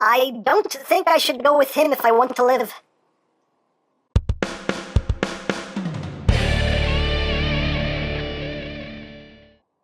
I don't think I should go with him if I want to live.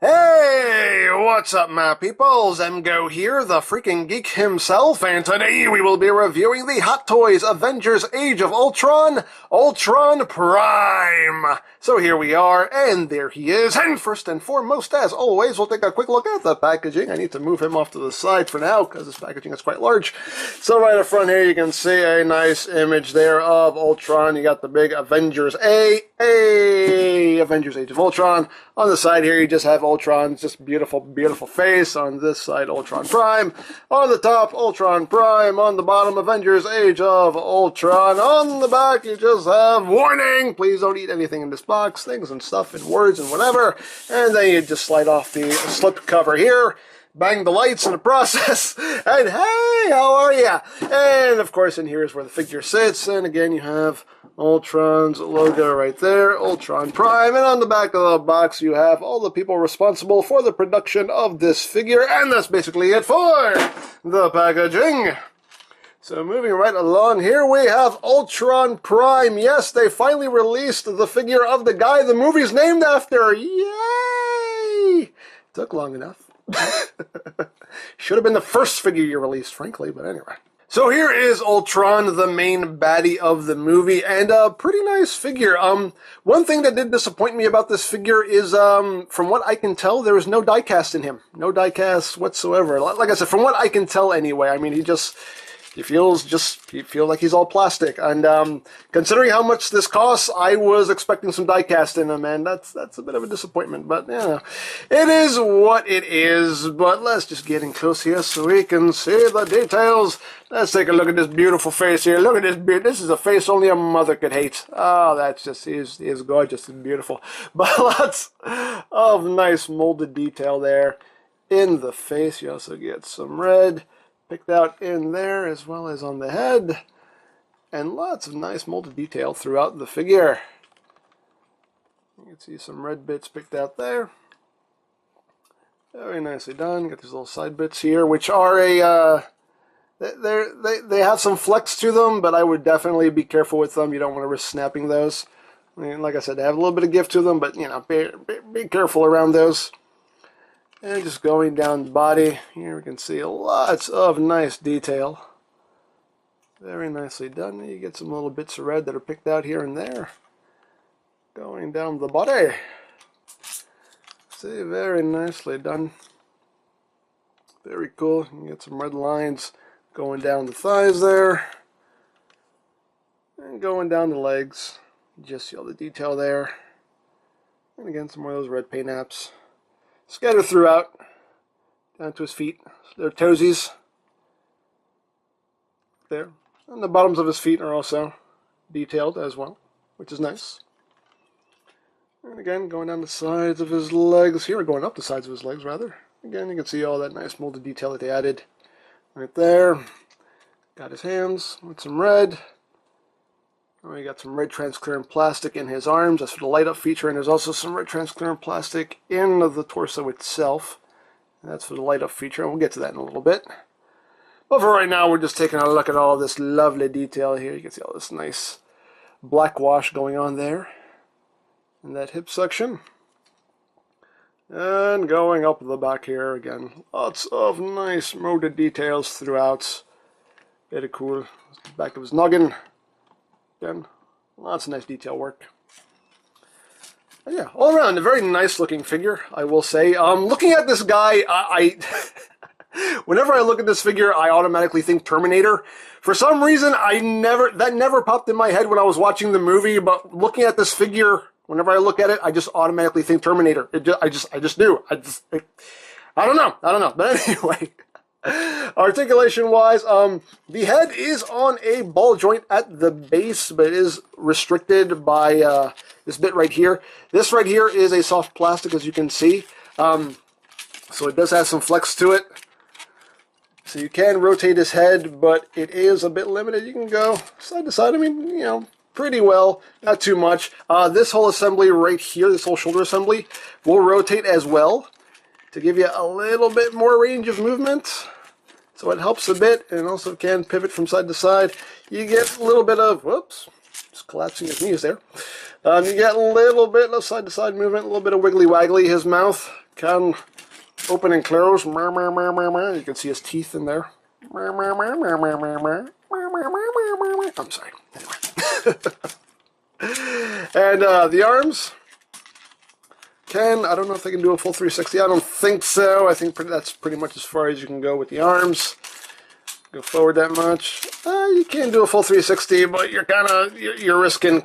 Hey, what's up, my peoples? EmGo here, the freaking geek himself, and today we will be reviewing the Hot Toys Avengers Age of Ultron, Ultron Prime. So here we are, and there he is, and first and foremost, as always, we'll take a quick look at the packaging. I need to move him off to the side for now, because this packaging is quite large. So right up front here, you can see a nice image there of Ultron. You got the big Avengers Avengers Age of Ultron. On the side here, you just have Ultron's just beautiful, beautiful face. On this side, Ultron Prime. On the top, Ultron Prime. On the bottom, Avengers Age of Ultron. On the back, you just have warning. Please don't eat anything in this box. Things and stuff and words and whatever. And then you just slide off the slip cover here. Bang the lights in the process. And hey, how are ya? And of course, in here is where the figure sits. And again, you have Ultron's logo right there, Ultron Prime, and on the back of the box you have all the people responsible for the production of this figure, and that's basically it for the packaging. So moving right along, here we have Ultron Prime. Yes, they finally released the figure of the guy the movie's named after. Yay! Took long enough. Should have been the first figure you released, frankly, but anyway. So here is Ultron, the main baddie of the movie, and a pretty nice figure. One thing that did disappoint me about this figure is, from what I can tell, there is no diecast in him. No diecast whatsoever. Like I said, from what I can tell anyway, I mean, he feels like he's all plastic. And considering how much this costs, I was expecting some diecast in him, and that's a bit of a disappointment. But yeah, it is what it is. But let's just get in close here so we can see the details. Let's take a look at this beautiful face here. Look at this beard. This is a face only a mother could hate. Oh, that's just, he is gorgeous and beautiful. But lots of nice molded detail there in the face. You also get some red picked out in there as well as on the head. And lots of nice molded detail throughout the figure. You can see some red bits picked out there. Very nicely done. Got these little side bits here, which are a... They have some flex to them, but I would definitely be careful with them. You don't want to risk snapping those. I mean, like I said, they have a little bit of give to them, but, you know, be careful around those. And just going down the body, here we can see lots of nice detail. Very nicely done. You get some little bits of red that are picked out here and there. Going down the body. See, very nicely done. Very cool. You get some red lines going down the thighs there. And going down the legs. You just see all the detail there. And again, some more of those red paint apps. Scattered throughout, down to his feet, their toesies, there. And the bottoms of his feet are also detailed as well, which is nice. And again, going down the sides of his legs, here, going up the sides of his legs, rather. Again, you can see all that nice molded detail that they added right there. Got his hands with some red. Oh, you got some red transparent plastic in his arms. That's for the light up feature, and there's also some red transparent plastic in the torso itself. And that's for the light up feature, and we'll get to that in a little bit. But for right now, we're just taking a look at all this lovely detail here. You can see all this nice black wash going on there in that hip section. And going up the back here again. Lots of nice molded details throughout. Very cool. Back of his noggin. Again, lots of nice detail work. And yeah, all around, a very nice looking figure, I will say. Looking at this guy, whenever I look at this figure, I automatically think Terminator. For some reason, that never popped in my head when I was watching the movie, but looking at this figure, whenever I look at it, I just automatically think Terminator. I just do. I don't know. But anyway, articulation-wise, the head is on a ball joint at the base, but it is restricted by this bit right here. This right here is a soft plastic, as you can see. So it does have some flex to it. So you can rotate his head, but it is a bit limited. You can go side to side. I mean, you know, pretty well, not too much. This whole assembly right here, this whole shoulder assembly, will rotate as well to give you a little bit more range of movement. So it helps a bit, and also can pivot from side to side. You get a little bit of, whoops, just collapsing his knees there. You get a little bit of side to side movement, a little bit of wiggly waggly. His mouth can open and close. You can see his teeth in there. I'm sorry. Anyway. And the arms can, I don't know if they can do a full 360. I don't think so. I think that's pretty much as far as you can go with the arms. Go forward that much. You can do a full 360, but you're risking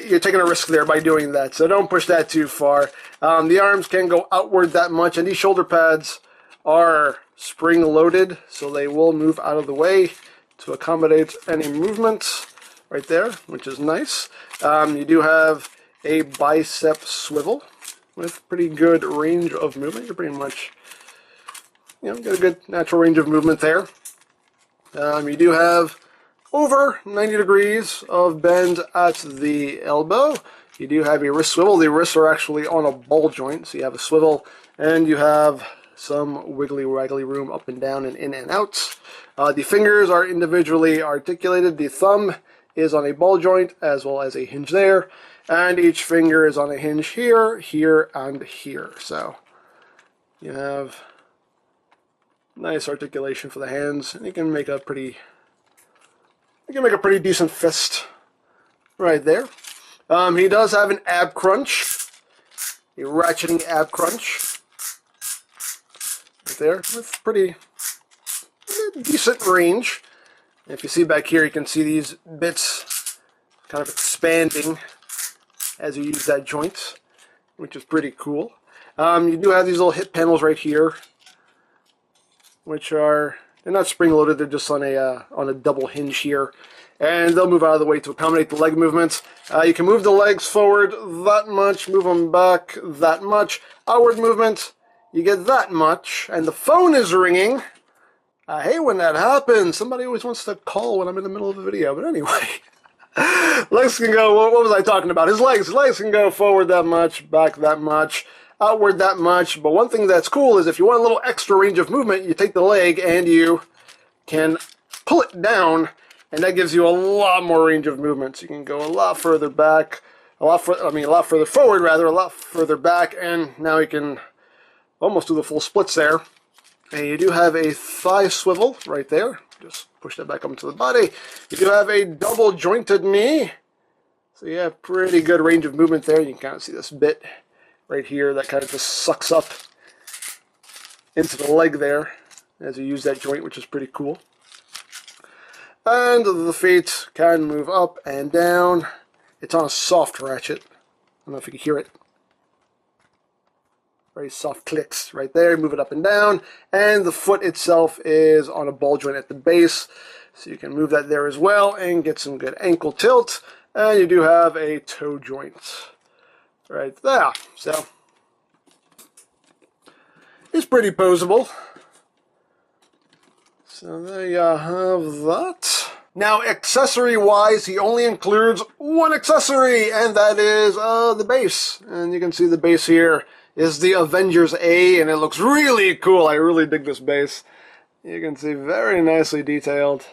you're taking a risk there by doing that. So don't push that too far. The arms can go outward that much, and these shoulder pads are spring loaded, so they will move out of the way to accommodate any movement right there, which is nice. You do have a bicep swivel with pretty good range of movement. You're pretty much, get a good natural range of movement there. You do have over 90 degrees of bend at the elbow. You do have a wrist swivel. The wrists are actually on a ball joint, so you have a swivel, and you have some wiggly waggly room up and down and in and out. The fingers are individually articulated. The thumb is on a ball joint as well as a hinge there, and each finger is on a hinge here, here, and here. So you have nice articulation for the hands, and you can make a pretty decent fist right there. He does have an ab crunch, a ratcheting ab crunch right there with pretty decent range. If you see back here, you can see these bits kind of expanding as you use that joint, which is pretty cool. You do have these little hip panels right here, which are, they're not spring loaded, they're just on a double hinge here, and they'll move out of the way to accommodate the leg movements. You can move the legs forward that much, move them back that much. Outward movement, you get that much, and the phone is ringing. I hate when that happens. Somebody always wants to call when I'm in the middle of a video, but anyway. Legs can go, what was I talking about? His legs can go forward that much, back that much, outward that much. But one thing that's cool is if you want a little extra range of movement, you take the leg and you can pull it down, and that gives you a lot more range of movement. So you can go a lot further back, a lot further forward rather, a lot further back, and now you can almost do the full splits there. And you do have a thigh swivel right there. Just push that back up into the body. You do have a double jointed knee. So you have pretty good range of movement there. You can kind of see this bit right here that kind of just sucks up into the leg there as you use that joint, which is pretty cool. And the feet can move up and down. It's on a soft ratchet. I don't know if you can hear it. Very soft clicks right there. Move it up and down. And the foot itself is on a ball joint at the base. So you can move that there as well and get some good ankle tilt. And you do have a toe joint right there. So it's pretty posable. So there you have that. Now, accessory-wise, he only includes one accessory, and that is the base. And you can see the base here is the Avengers A, and it looks really cool. I really dig this base. You can see very nicely detailed,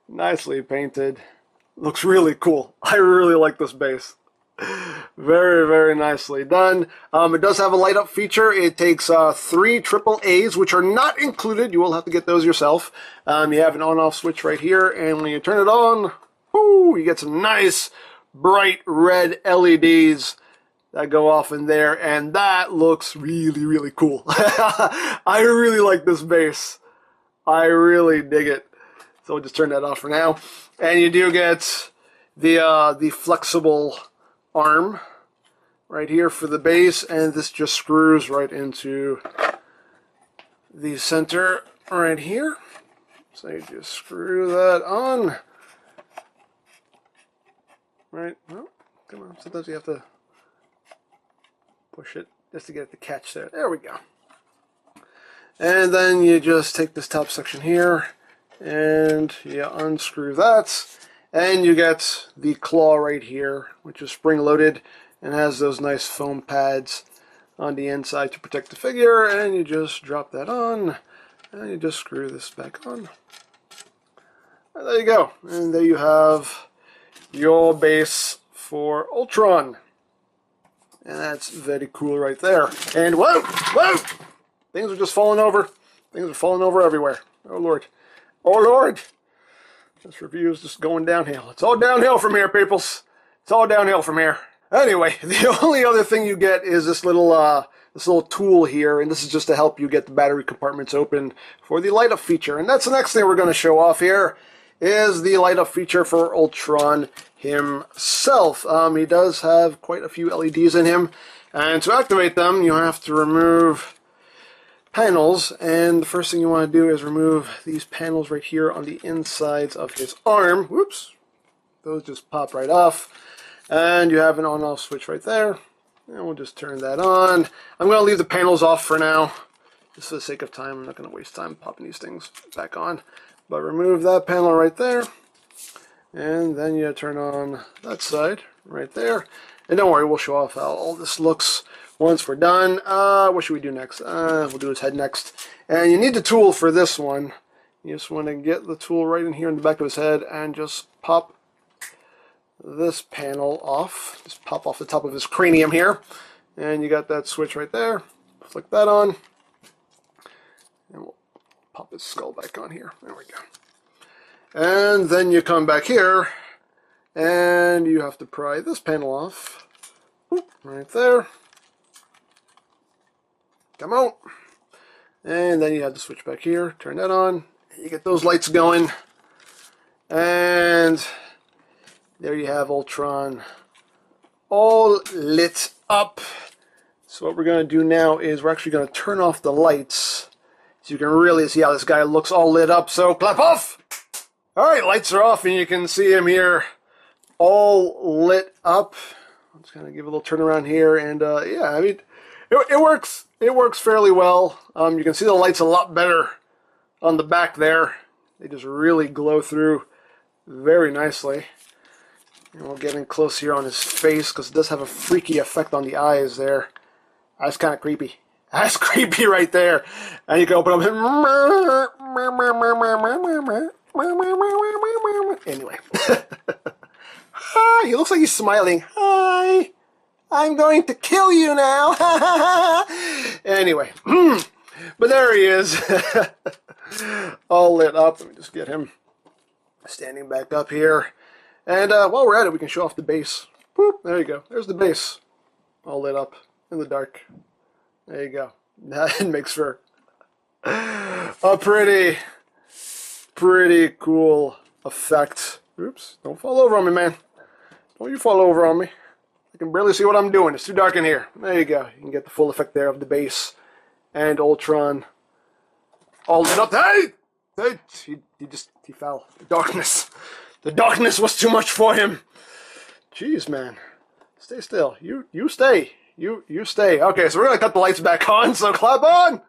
nicely painted. Looks really cool. I really like this base. Very, very nicely done. It does have a light up feature. It takes 3 AAAs, which are not included. You will have to get those yourself. You have an on-off switch right here, and when you turn it on, whoo, you get some nice bright red LEDs that go off in there, and that looks really, really cool. I really like this base. I really dig it. So we'll just turn that off for now. And you do get the flexible arm right here for the base, and this just screws right into the center right here. So you just screw that on. Right, well, come on, sometimes you have to push it just to get it to catch there. There we go. And then you just take this top section here and you unscrew that, and you get the claw right here, which is spring loaded and has those nice foam pads on the inside to protect the figure, and you just drop that on, and you just screw this back on. And there you go. And there you have your base for Ultron. And that's very cool right there. And whoa! Whoa! Things are just falling over. Things are falling over everywhere. Oh Lord. Oh Lord! This review is just going downhill. It's all downhill from here, peoples. It's all downhill from here. Anyway, the only other thing you get is this little tool here, and this is just to help you get the battery compartments open for the light up feature. And that's the next thing we're going to show off here, is the light up feature for Ultron himself. He does have quite a few LEDs in him, and to activate them you have to remove panels, and the first thing you want to do is remove these panels right here on the insides of his arm. Whoops, those just pop right off, and you have an on-off switch right there, and we'll just turn that on. I'm going to leave the panels off for now, just for the sake of time. I'm not going to waste time popping these things back on, but remove that panel right there, and then you turn on that side right there. And don't worry, we'll show off how all this looks once we're done. What should we do next? We'll do his head next. And you need the tool for this one. You just want to get the tool right in here in the back of his head and just pop this panel off. Just pop off the top of his cranium here. And you got that switch right there. Flick that on. And we'll pop his skull back on here. There we go. And then you come back here, and you have to pry this panel off. Right there. Come on. And then you have to switch back here, turn that on, and you get those lights going. And there you have Ultron all lit up. So what we're going to do now is we're actually going to turn off the lights so you can really see how this guy looks all lit up. So clap off! Alright, lights are off and you can see him here all lit up. I'm just going to give a little turnaround here, and yeah, I mean, it works. It works fairly well. You can see the lights a lot better on the back there. They just really glow through very nicely. And we'll get in close here on his face because it does have a freaky effect on the eyes there. That's kind of creepy. That's creepy right there. And you can open up him. Anyway. Hi, he looks like he's smiling. Hi, I'm going to kill you now. Anyway, but there he is. All lit up. Let me just get him standing back up here. And while we're at it, we can show off the base. Boop, there you go. There's the base. All lit up in the dark. There you go. That makes for a pretty cool effect. Oops, don't fall over on me, man. Don't you fall over on me. I can barely see what I'm doing. It's too dark in here. There you go. You can get the full effect there of the base and Ultron all lit up. Hey! He fell. The darkness. The darkness was too much for him. Jeez, man. Stay still. You stay. You stay. Okay, so we're going to cut the lights back on, so clap on.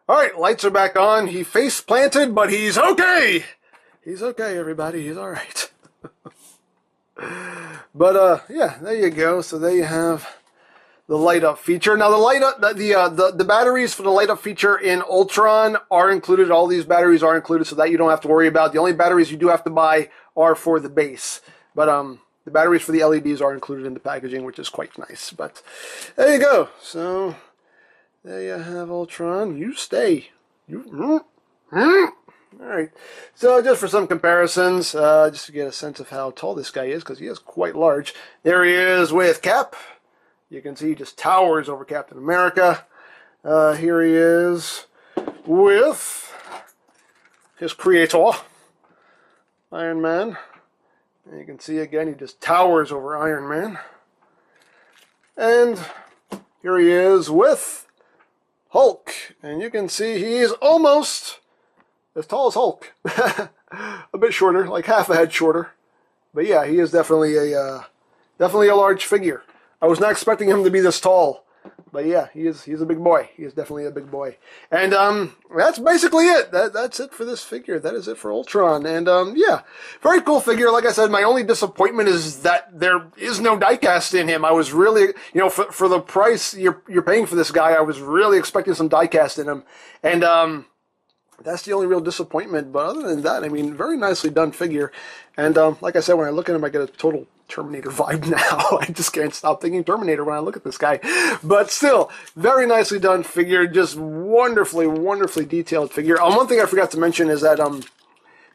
Alright, lights are back on. He face planted, but he's okay. He's okay, everybody. He's alright. But, yeah, there you go. So there you have the light up feature. Now, the batteries for the light up feature in Ultron are included. All these batteries are included, so that you don't have to worry about. The only batteries you do have to buy are for the base. But, the batteries for the LEDs are included in the packaging, which is quite nice. But there you go. So there you have Ultron. You stay. Alright. So just for some comparisons, just to get a sense of how tall this guy is, because he is quite large. There he is with Cap. You can see he just towers over Captain America. Here he is with his creator, Iron Man. And you can see again, he just towers over Iron Man. And here he is with Hulk. And you can see he is almost as tall as Hulk. A bit shorter, like half a head shorter. But yeah, he is definitely a large figure. I was not expecting him to be this tall. But yeah, he's a big boy. He is definitely a big boy. And that's basically it. That's it for this figure. That is it for Ultron. And yeah, very cool figure. Like I said, my only disappointment is that there is no diecast in him. I was really, you know, for the price you're paying for this guy, I was really expecting some diecast in him. And that's the only real disappointment. But other than that, I mean, very nicely done figure. And like I said, when I look at him, I get a total Terminator vibe now. I just can't stop thinking Terminator when I look at this guy. But still, very nicely done figure. Just wonderfully, wonderfully detailed figure. One thing I forgot to mention is that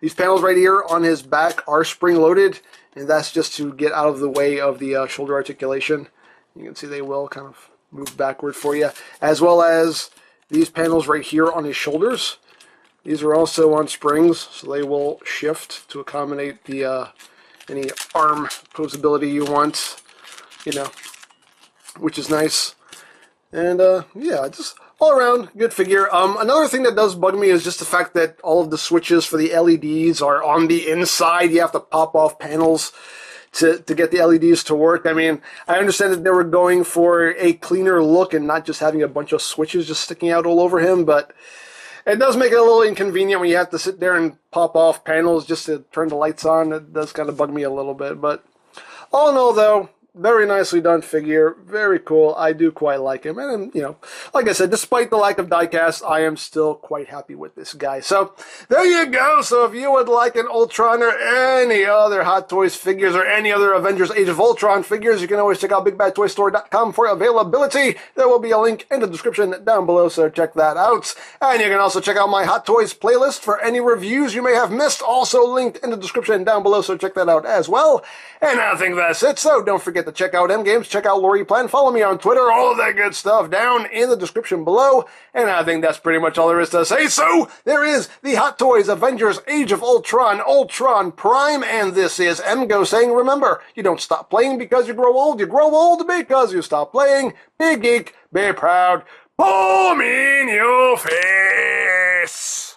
these panels right here on his back are spring-loaded. And that's just to get out of the way of the shoulder articulation. You can see they will kind of move backward for you. As well as these panels right here on his shoulders. These are also on springs, so they will shift to accommodate the any arm posability you want, you know, which is nice. And yeah, just all around good figure. Another thing that does bug me is just the fact that all of the switches for the LEDs are on the inside. You have to pop off panels to get the LEDs to work. I mean, I understand that they were going for a cleaner look and not just having a bunch of switches just sticking out all over him, but it does make it a little inconvenient when you have to sit there and pop off panels just to turn the lights on. It does kind of bug me a little bit. But all in all, though, very nicely done figure. Very cool. I do quite like him. And, you know, like I said, despite the lack of diecast, I am still quite happy with this guy. So, there you go. So, if you would like an Ultron or any other Hot Toys figures or any other Avengers Age of Ultron figures, you can always check out BigBadToyStore.com for availability. There will be a link in the description down below, so check that out. And you can also check out my Hot Toys playlist for any reviews you may have missed. Also linked in the description down below, so check that out as well. And I think that's it. So, don't forget to check out EmGo's, check out Lori Plan, follow me on Twitter, all of that good stuff down in the description below. And I think that's pretty much all there is to say. So, there is the Hot Toys Avengers Age of Ultron, Ultron Prime, and this is EmGo saying, remember, you don't stop playing because you grow old because you stop playing. Be geek, be proud, palm in your face.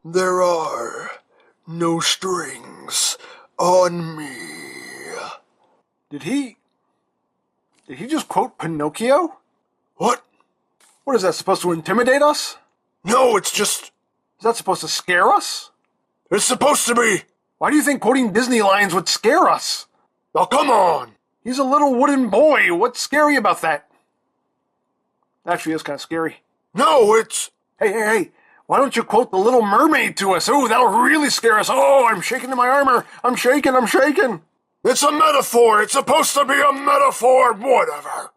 There are no strings on me. Did he just quote Pinocchio? What? What is that, supposed to intimidate us? No, it's just... Is that supposed to scare us? It's supposed to be. Why do you think quoting Disney lines would scare us? Oh, come on. He's a little wooden boy. What's scary about that? Actually, it's kind of scary. No, it's... Hey. Why don't you quote The Little Mermaid to us? Oh, that'll really scare us. Oh, I'm shaking in my armor. I'm shaking. It's a metaphor. It's supposed to be a metaphor. Whatever.